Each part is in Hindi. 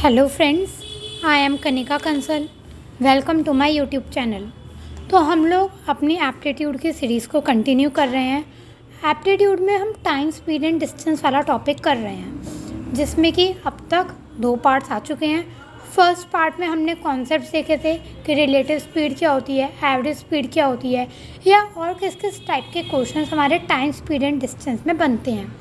Hello friends, I am Kanika Kansal. Welcome to my YouTube channel. तो हम लोग अपनी एप्टीट्यूड की सीरीज़ को कंटिन्यू कर रहे हैं। एप्टीट्यूड में हम टाइम, स्पीड एंड डिस्टेंस वाला टॉपिक कर रहे हैं, जिसमें कि अब तक 2 पार्ट्स आ चुके हैं। फर्स्ट पार्ट में हमने कॉन्सेप्ट्स देखे थे कि रिलेटिव स्पीड क्या होती है, एवरेज स्पीड क्या होती है, या और किस किस टाइप के क्वेश्चंस हमारे टाइम, स्पीड एंड डिस्टेंस में बनते हैं।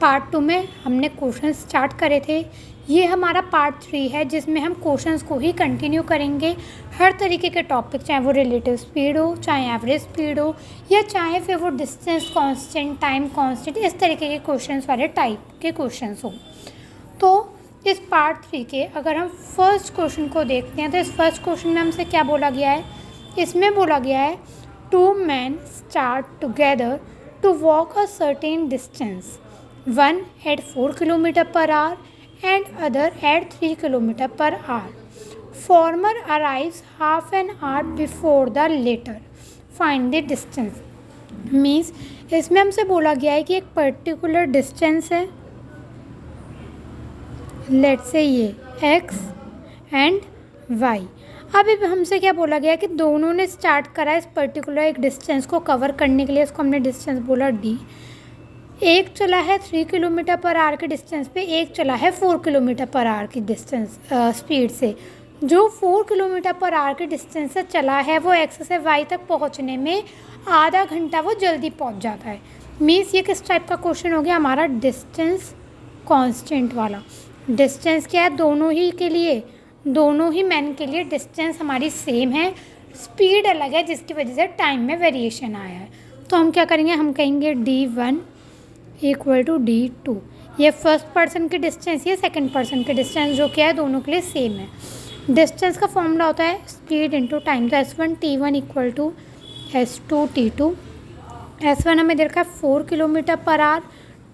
पार्ट 2 में हमने क्वेश्चन स्टार्ट करे थे। ये हमारा पार्ट 3 है, जिसमें हम क्वेश्चंस को ही कंटिन्यू करेंगे। हर तरीके के टॉपिक, चाहे वो रिलेटिव स्पीड हो, चाहे एवरेज स्पीड हो, या चाहे फिर वो डिस्टेंस कांस्टेंट, टाइम कांस्टेंट, इस तरीके के क्वेश्चंस वाले टाइप के क्वेश्चंस हो। तो इस पार्ट 3 के अगर हम फर्स्ट क्वेश्चन को देखते हैं तो इस फर्स्ट क्वेश्चन में हमसे क्या बोला गया है। इसमें बोला गया है 2 men start together to walk a certain distance, one at 4 km per hour and other at 3 km per hour. Former arrives half an hour before the latter. Find the distance. Means इसमें हमसे बोला गया है कि एक पर्टिकुलर डिस्टेंस है, लेट्स से ये x एंड y। अब हमसे क्या बोला गया है कि दोनों ने स्टार्ट करा इस पर्टिकुलर एक डिस्टेंस को कवर करने के लिए। इसको हमने डिस्टेंस बोला d। एक चला है 3 किलोमीटर पर आवर के डिस्टेंस पे, एक चला है 4 किलोमीटर पर आवर की डिस्टेंस स्पीड से। जो 4 किलोमीटर पर आवर के डिस्टेंस से चला है वो x से y तक पहुंचने में आधा घंटा वो जल्दी पहुंच जाता है। मीन्स ये किस टाइप का क्वेश्चन हो गया हमारा, डिस्टेंस कांस्टेंट वाला। डिस्टेंस क्या है, दोनों ही के लिए, दोनों ही मैन के लिए डिस्टेंस हमारी सेम है, स्पीड अलग है, जिसकी वजह से टाइम में वेरिएशन आया है। तो हम क्या करेंगे, हम कहेंगे d1 इक्वल टू d2। ये फर्स्ट पर्सन की डिस्टेंस, ये सेकंड पर्सन की डिस्टेंस, जो क्या है दोनों के लिए सेम है। डिस्टेंस का फॉर्मूला होता है स्पीड इंटू टाइम। तो s1t1 equal to s2t2। s1 हमें दे रखा है 4 किलोमीटर पर आवर।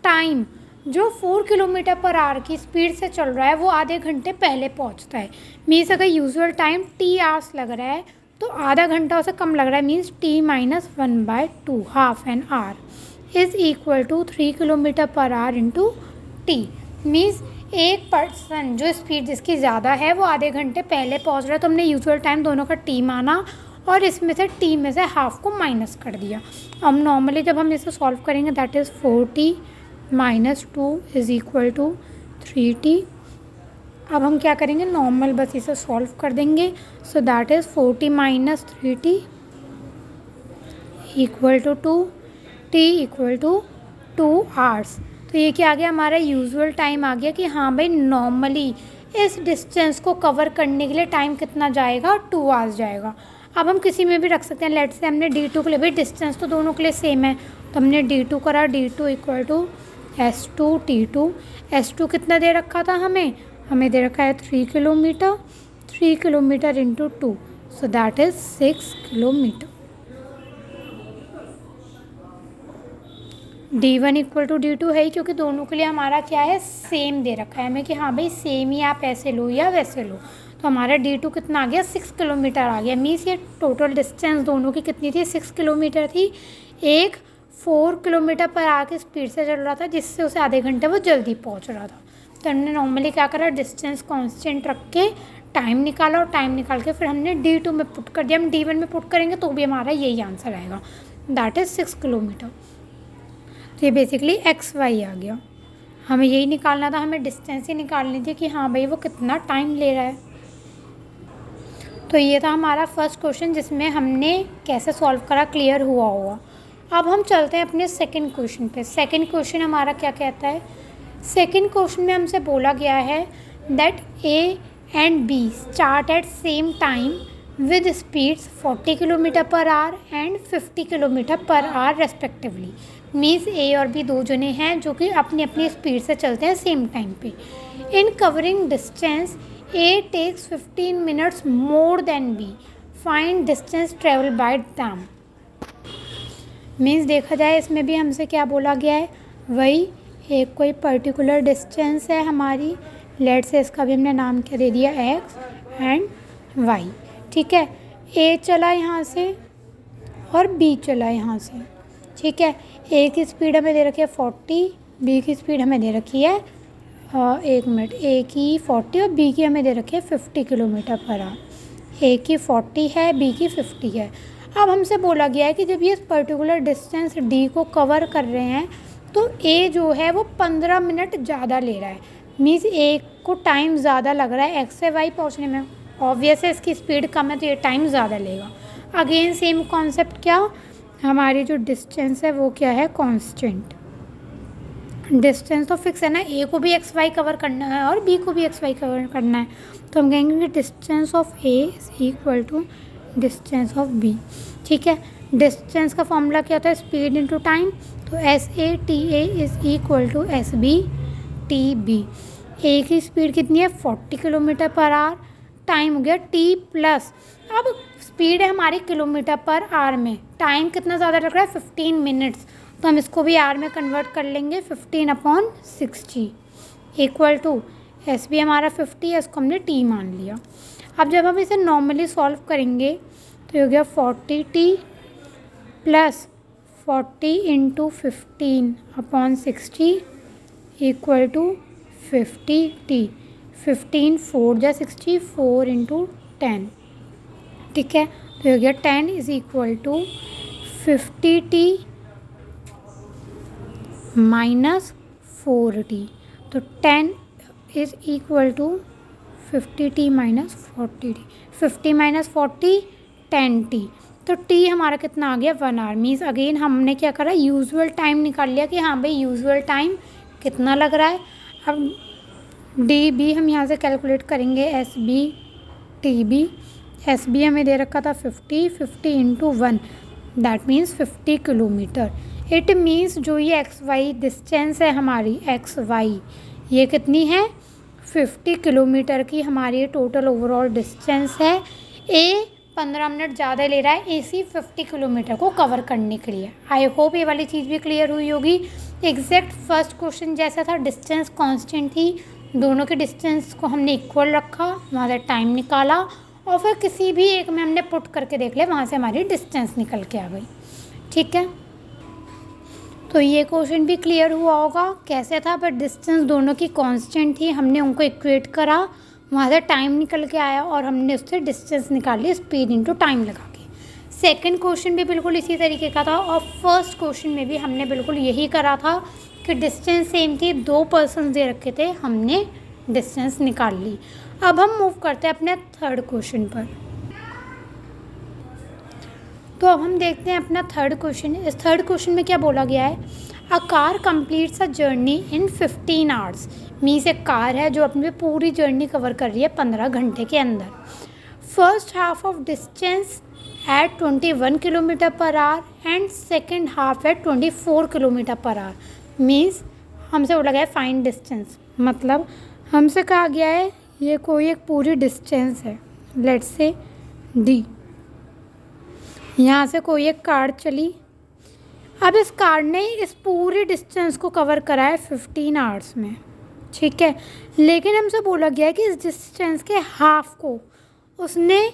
टाइम जो 4 किलोमीटर पर आवर की स्पीड से चल रहा है वो आधे घंटे पहले पहुंचता है। मीन्स अगर यूजुअल टाइम t आवर्स लग रहा है तो आधा घंटा उससे कम लग रहा है। Means t-1/2 half an hour is equal to 3 kilometre per hour into t. Means एक पर्सन जो स्पीड जिसकी ज़्यादा है वो आधे घंटे पहले पहुंच रहा है। तो हमने यूजुअल टाइम दोनों का टी माना और इसमें से टी में से हाफ को माइनस कर दिया। अब नॉर्मली जब हम इसे सॉल्व करेंगे that is 4t minus 2 is equal to 3t। अब हम क्या करेंगे, नॉर्मल बस इसे सॉल्व कर देंगे। So that is 4t minus 3t equal to 2, t equal to 2 hours. तो ये क्या आ गया, हमारा यूजुअल टाइम आ गया कि हाँ भाई नॉर्मली इस डिस्टेंस को कवर करने के लिए टाइम कितना जाएगा, 2 आवर्स जाएगा। अब हम किसी में भी रख सकते हैं। लेट्स से हमने d2 के लिए, भाई डिस्टेंस तो दोनों के लिए सेम है, तो हमने d2 करा, d2 equal to s2t2। s2 कितना दे रखा था हमें दे रखा है 3 kilometre, 3 kilometre into 2, so that is 6 kilometre. d1 equal to d2 है ही, क्योंकि दोनों के लिए हमारा क्या है, सेम दे रखा है हमें कि हाँ भाई सेम ही, आप ऐसे लो या वैसे लो। तो हमारा d2 कितना आ गया, 6 किलोमीटर आ गया। मीन्स ये टोटल डिस्टेंस दोनों की कितनी थी, 6 किलोमीटर थी। एक 4 किलोमीटर पर आवर की स्पीड से चल रहा था, जिससे उसे आधे घंटे वो जल्दी पहुंच रहा था। तो हमने नॉर्मली क्या करा, डिस्टेंस कांस्टेंट रख के टाइम निकाला, और टाइम निकाल के फिर हमने d2 में पुट कर दिया। हम d1 में पुट करेंगे तो भी हमारा यही आंसर आएगा, दैट इज़ 6 किलोमीटर। तो ये बेसिकली XY आ गया। हमें यही निकालना था, हमें डिस्टेंस ही निकालनी थी कि हाँ भाई वो कितना टाइम ले रहा है। तो ये था हमारा फर्स्ट क्वेश्चन, जिसमें हमने कैसे सॉल्व करा क्लियर हुआ होगा। अब हम चलते हैं अपने सेकंड क्वेश्चन पे। सेकंड क्वेश्चन हमारा क्या कहता है, सेकंड क्वेश्चन में हमसे बोला गया है that A and B start at same time with speeds 40 kilometre per hour and 50 kilometre per our respectively. Means A और B दो जने हैं जो कि अपनी अपनी स्पीड से चलते हैं सेम टाइम पे। In covering distance A takes 15 minutes more than B। Find distance travel by them. Means देखा जाए इसमें भी हमसे क्या बोला गया है, वही एक कोई पर्टिकुलर डिस्टेंस है हमारी। लेट से इसका भी हमने नाम क्या दे दिया, x एंड y। ठीक है, A चला यहाँ से और B चला यहाँ से। ठीक है, A की स्पीड हमें दे रखी है 40, B की स्पीड हमें दे रखी है एक मिनट, ए की 40 और बी की हमें दे रखी है 50 किलोमीटर पर आवर। ए की 40 है, बी की 50 है। अब हमसे बोला गया है कि जब ये पर्टिकुलर डिस्टेंस डी को कवर कर रहे हैं तो ए जो है वो 15 मिनट ज़्यादा ले रहा है, मीन्स ए को टाइम ज़्यादा लग रहा है एक्स से वाई पहुँचने में। ऑब्वियस है इसकी स्पीड कम है तो ये टाइम ज़्यादा लेगा। अगेन सेम कॉन्सेप्ट, क्या हमारी जो डिस्टेंस है वो क्या है, कांस्टेंट। डिस्टेंस तो फिक्स है ना, ए को भी एक्स वाई कवर करना है और बी को भी एक्स वाई कवर करना है, तो हम कहेंगे कि distance of A is equal to distance of B. ठीक है, डिस्टेंस का फॉर्मूला क्या होता है, स्पीड इनटू टाइम, तो S A T A is equal to S B T B. A की स्पीड कितनी है 40 किलोमीटर पर आवर, टाइम हो गया टी प्लस, अब स्पीड है हमारी किलोमीटर पर आवर में, टाइम कितना ज़्यादा लग रहा है 15 मिनट्स, तो हम इसको भी आर में कन्वर्ट कर लेंगे 15/60 इक्वल टू एस बी हमारा 50 है, इसको हमने टी मान लिया। अब जब हम इसे नॉर्मली सॉल्व करेंगे तो ये हो गया 40t plus 40 into 15/60 equal to 50t। 15 4 जा 60, 4 इंटू 10। ठीक है, तो ये हो गया 10 is equal to 50t minus 4t, तो 10 is equal to 50t minus 40t। 50 minus 40 10t, तो t हमारा कितना आ गया 1 आवर। मीन्स अगेन हमने क्या करा, यूजुअल टाइम निकाल लिया कि हाँ भाई यूजुअल टाइम कितना लग रहा है। अब डी बी हम यहाँ से कैलकुलेट करेंगे, S B T B. S B हमें दे रखा था 50 into 1, that means 50 kilometre. It means जो ये एक्स वाई डिस्टेंस है हमारी, एक्स वाई ये कितनी है 50 किलोमीटर की हमारी टोटल ओवरऑल डिस्टेंस है। ए 15 मिनट ज़्यादा ले रहा है इसी 50 किलोमीटर को कवर करने के लिए। आई होप ये वाली चीज़ भी क्लियर हुई होगी। एग्जैक्ट फर्स्ट क्वेश्चन जैसा था, डिस्टेंस कांस्टेंट थी, दोनों के डिस्टेंस को हमने इक्वल रखा, वहाँ से टाइम निकाला और फिर किसी भी एक में हमने पुट करके देख लिया, वहाँ से हमारी डिस्टेंस निकल के आ गई। ठीक है, तो ये क्वेश्चन भी क्लियर हुआ होगा कैसे था, बट डिस्टेंस दोनों की कांस्टेंट थी, हमने उनको इक्वेट करा, वहाँ से टाइम निकल के आया और हमने उससे डिस्टेंस निकाली स्पीड इनटू टाइम लगा के। सेकंड क्वेश्चन भी बिल्कुल इसी तरीके का था और फर्स्ट क्वेश्चन में भी हमने बिल्कुल यही करा था कि डिस्टेंस सेम थी, 2 पर्सन दे रखे थे, हमने डिस्टेंस निकाल ली। अब हम मूव करते हैं अपने थर्ड क्वेश्चन पर। तो अब हम देखते हैं अपना थर्ड क्वेश्चन। इस थर्ड क्वेश्चन में क्या बोला गया है, a car completes a journey in 15 hours. Means एक कार है जो अपनी पूरी जर्नी कवर कर रही है 15 घंटे के अंदर। First half of distance at 21 kilometre per hour and second half at 24 kilometre per hour. Means हमसे बोला गया है फाइंड डिस्टेंस, मतलब हमसे कहा गया है ये कोई एक पूरी डिस्टेंस है, लेट्स से डी, यहाँ से कोई एक कार चली। अब इस कार ने इस पूरी डिस्टेंस को कवर करा है 15 आवर्स में, ठीक है, लेकिन हमसे बोला गया है कि इस डिस्टेंस के हाफ को उसने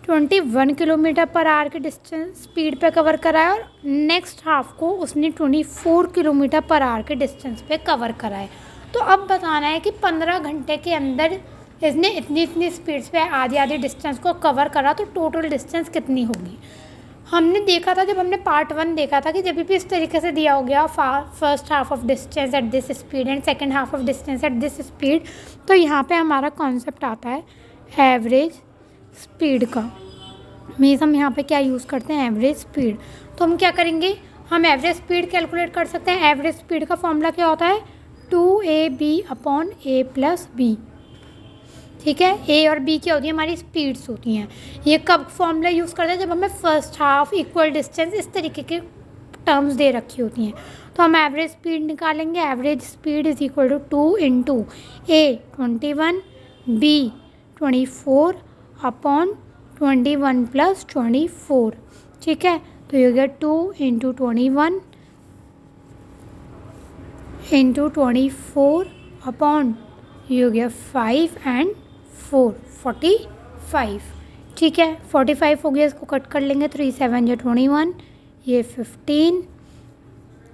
21 किलोमीटर पर आवर के डिस्टेंस स्पीड पे कवर करा है और नेक्स्ट हाफ को उसने 24 किलोमीटर पर आवर के डिस्टेंस पे कवर करा है। तो अब बताना है कि 15 घंटे के अंदर इसने इतनी स्पीड्स पे आधी डिस्टेंस को कवर करा, तो टोटल डिस्टेंस कितनी होगी। हमने देखा था, जब हमने पार्ट 1 देखा था कि जब भी इस तरीके से दिया हो गया first half of distance at this speed and second half of distance at this speed, तो यहाँ पे हमारा कॉन्सेप्ट आता है एवरेज स्पीड का। मीन्स हम यहाँ पे क्या यूज़ करते हैं, एवरेज स्पीड। तो हम क्या करेंगे, हम एवरेज स्पीड कैलकुलेट कर सकते हैं। एवरेज स्पीड का फॉर्मूला क्या होता है, 2ab/a+b। ठीक है, ए और बी क्या होती है, हमारी स्पीड्स होती हैं। ये कब फॉर्मूला यूज़ करते हैं, जब हमें फर्स्ट हाफ इक्वल डिस्टेंस इस तरीके के टर्म्स दे रखी होती हैं। तो हम एवरेज स्पीड निकालेंगे, average speed is equal to 2 into a 21 b 24/21 + 24। ठीक है, तो ये हो गया 2 इंटू 21 इंटू 24 अपॉन ये हो गया 5 एंड 4 45। ठीक है, 45 हो गया, इसको कट कर लेंगे, 3 7 या 21, ये 15।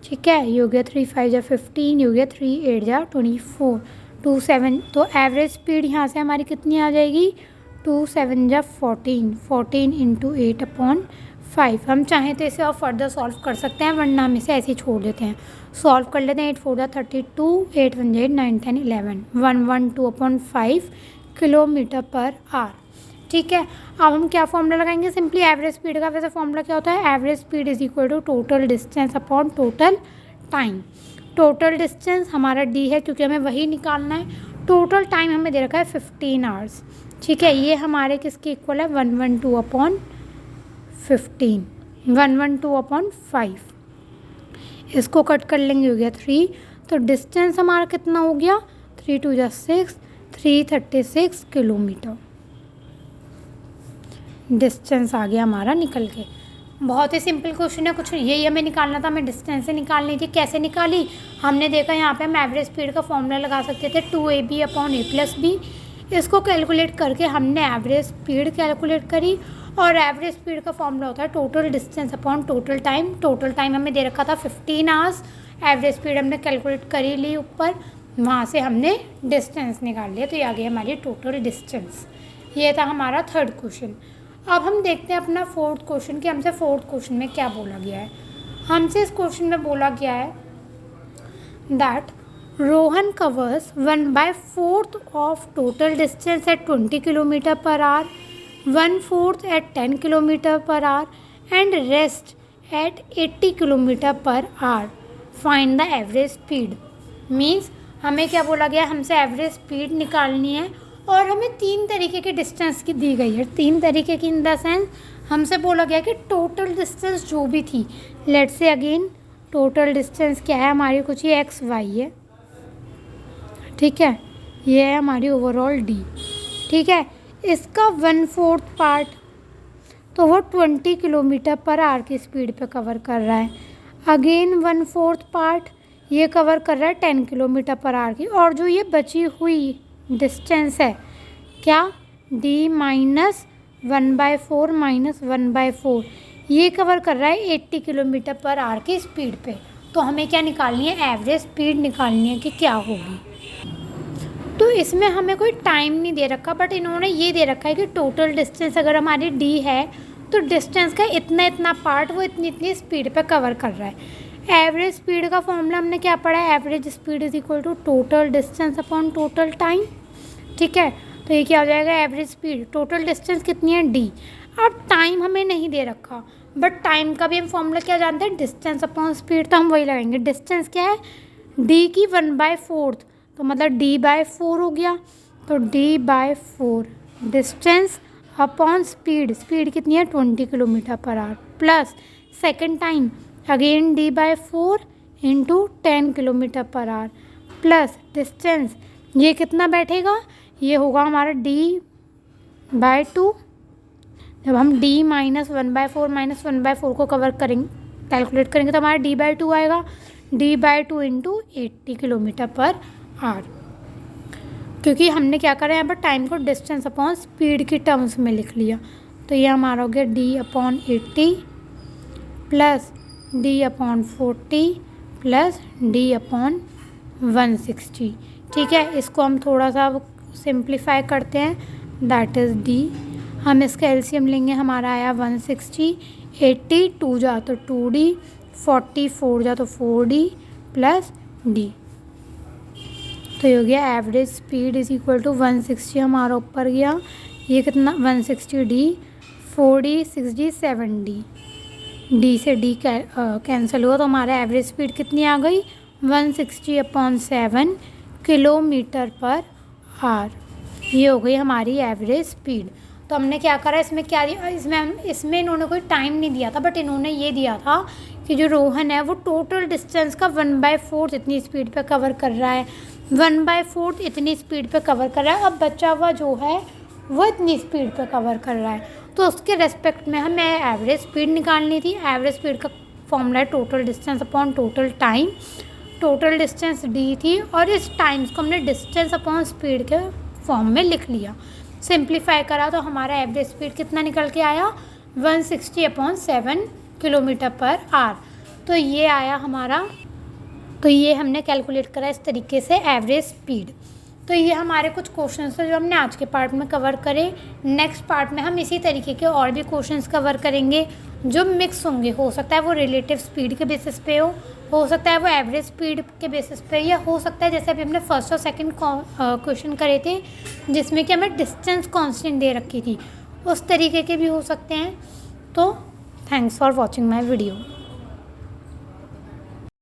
ठीक है, ये हो गया 3 5 या 15, ये हो गया 3 8 या 24। 7 तो एवरेज स्पीड यहाँ से हमारी कितनी आ जाएगी, 2 7 जा 14, 14 इंटू 8/5। हम चाहें तो इसे और फर्दर सॉल्व कर सकते हैं, वरना हम इसे ऐसे ही छोड़ देते हैं। सॉल्व कर लेते हैं। 8 4 जा 32, 8 1 जा 8, 9 10 11, 112/5 किलोमीटर पर आवर। ठीक है, अब हम क्या फॉर्मूला लगाएंगे, सिंपली एवरेज स्पीड का वैसे फॉर्मूला क्या होता है, average speed is equal to total distance upon total time. Total distance हमारा डी है क्योंकि हमें वही निकालना है। टोटल टाइम हमें दे रखा है 15 आवर्स। ठीक है, ये हमारे किसके इक्वल है, 112/15, 112/5। इसको कट कर लेंगे, हो गया 3। तो डिस्टेंस हमारा कितना हो गया, 3 2 जा 6, 336 किलोमीटर डिस्टेंस आ गया हमारा निकल के। बहुत ही सिंपल क्वेश्चन है, कुछ यही हमें निकालना था, हमें डिस्टेंस से निकालनी थी। कैसे निकाली, हमने देखा यहाँ पे हम एवरेज स्पीड का फॉर्मूला लगा सकते थे 2ab/a+b। इसको कैलकुलेट करके हमने एवरेज स्पीड कैलकुलेट करी, और एवरेज स्पीड का फॉर्मूला होता है total distance upon total time. Total time हमें दे रखा था 15 आवर्स, एवरेज स्पीड हमने कैलकुलेट करी ली ऊपर, वहाँ से हमने डिस्टेंस निकाल लिया, तो ये आ गई हमारी टोटल डिस्टेंस। ये था हमारा थर्ड क्वेश्चन। अब हम देखते हैं अपना फोर्थ क्वेश्चन कि हमसे फोर्थ क्वेश्चन में क्या बोला गया है। हमसे इस क्वेश्चन में बोला गया है that Rohan covers 1/4 of total distance at 20 kilometre per hour, 1/4 at 10 kilometre per hour and rest at 80 kilometre per hour. Find the average speed. Means हमें क्या बोला गया, हमसे एवरेज स्पीड निकालनी है, और हमें 3 तरीके की डिस्टेंस की दी गई है। 3 तरीके की इन द सेंस हमसे बोला गया कि टोटल डिस्टेंस जो भी थी, let's say again total distance क्या है हमारी, कुछ ये एक्स वाई है। ठीक है, ये है हमारी ओवरऑल डी। ठीक है, इसका 1/4 पार्ट तो वो 20 किलोमीटर पर आवर की स्पीड पे कवर कर रहा है। अगेन 1/4 पार्ट ये कवर कर रहा है 10 किलोमीटर पर आवर की, और जो ये बची हुई डिस्टेंस है क्या, d -1/4 -1/4 ये कवर कर रहा है 80 किलोमीटर पर आवर की स्पीड पे। तो हमें क्या निकालनी है, एवरेज स्पीड निकालनी है कि क्या होगी। तो इसमें हमें कोई टाइम नहीं दे रखा, बट इन्होंने ये दे रखा है कि टोटल डिस्टेंस अगर हमारी d है तो डिस्टेंस का इतना इतना पार्ट वो इतनी इतनी स्पीड पे कवर कर रहा है। एवरेज स्पीड का फॉर्मूला हमने क्या पढ़ा है, average speed is equal to total distance upon total time. ठीक है, तो ये क्या हो जाएगा, एवरेज स्पीड, टोटल डिस्टेंस कितनी है d। अब टाइम हमें नहीं दे रखा, बट टाइम का भी हम फॉर्मूला क्या जानते हैं, डिस्टेंस अपॉन स्पीड, तो हम वही लगाएंगे। डिस्टेंस क्या है, d की 1/4, तो मतलब d/4 हो गया, तो d/4 distance upon speed, speed कितनी है 20 kilometre per our, plus second time again d/4 into 10 kilometre per our, plus distance ये कितना बैठेगा, ये होगा हमारा d/2। जब हम d -1/4 -1/4 को कवर करेंगे, कैलकुलेट करेंगे, तो हमारा d/2 आएगा, d/2 into 80 kilometre per our. क्योंकि हमने क्या करा है यहाँ पर, टाइम को डिस्टेंस अपॉन स्पीड की टर्म्स में लिख लिया, तो ये हमारा हो गया d/80 plus d/40 plus d/160। ठीक है, इसको हम थोड़ा सा सिंप्लीफाई करते हैं, दैट इज़ d। हम इसका एलसीएम लेंगे, हमारा आया 160, 80 2 जा तो 2d, 40 4 जा तो 4d प्लस d। तो ये हो गया average speed is equal to 160 हमारा ऊपर गया, ये कितना 160d, 4d 6d 7d, d से d कैंसिल हुआ, तो हमारा एवरेज स्पीड कितनी आ गई, 160/7 किलोमीटर पर आवर। ये हो गई हमारी एवरेज स्पीड। तो हमने क्या करा, इसमें क्या दिया, इसमें इन्होंने कोई टाइम नहीं दिया था, बट इन्होंने ये दिया था कि जो रोहन है वो टोटल डिस्टेंस का 1/4 इतनी स्पीड पे कवर कर रहा है, 1/4 इतनी स्पीड पे कवर कर रहा है, अब बचा हुआ जो है वो इतनी स्पीड पे कवर कर रहा है, तो उसके रेस्पेक्ट में हमें एवरेज स्पीड निकालनी थी। एवरेज स्पीड का फॉर्मूला है total distance upon total time. Total distance d थी, और इस टाइम्स को हमने डिस्टेंस अपॉन स्पीड के फॉर्म में लिख लिया। सिंप्लीफाई करा तो हमारा एवरेज स्पीड कितना निकल के आया, 160/7 किलोमीटर पर आवर। तो ये आया हमारा, तो ये हमने कैलकुलेट करा इस तरीके से एवरेज स्पीड। तो ये हमारे कुछ क्वेश्चंस थे जो हमने आज के पार्ट में कवर करे। नेक्स्ट पार्ट में हम इसी तरीके के और भी क्वेश्चंस कवर करेंगे जो मिक्स होंगे। हो सकता है वो रिलेटिव स्पीड के बेसिस पे हो सकता है वो एवरेज स्पीड के बेसिस पे, या हो सकता है जैसे अभी हमने फर्स्ट और सेकंड क्वेश्चन करे थे जिसमें कि हमें डिस्टेंस कांस्टेंट दे रखी थी, उस तरीके के भी हो सकते हैं। तो thanks for watching my video.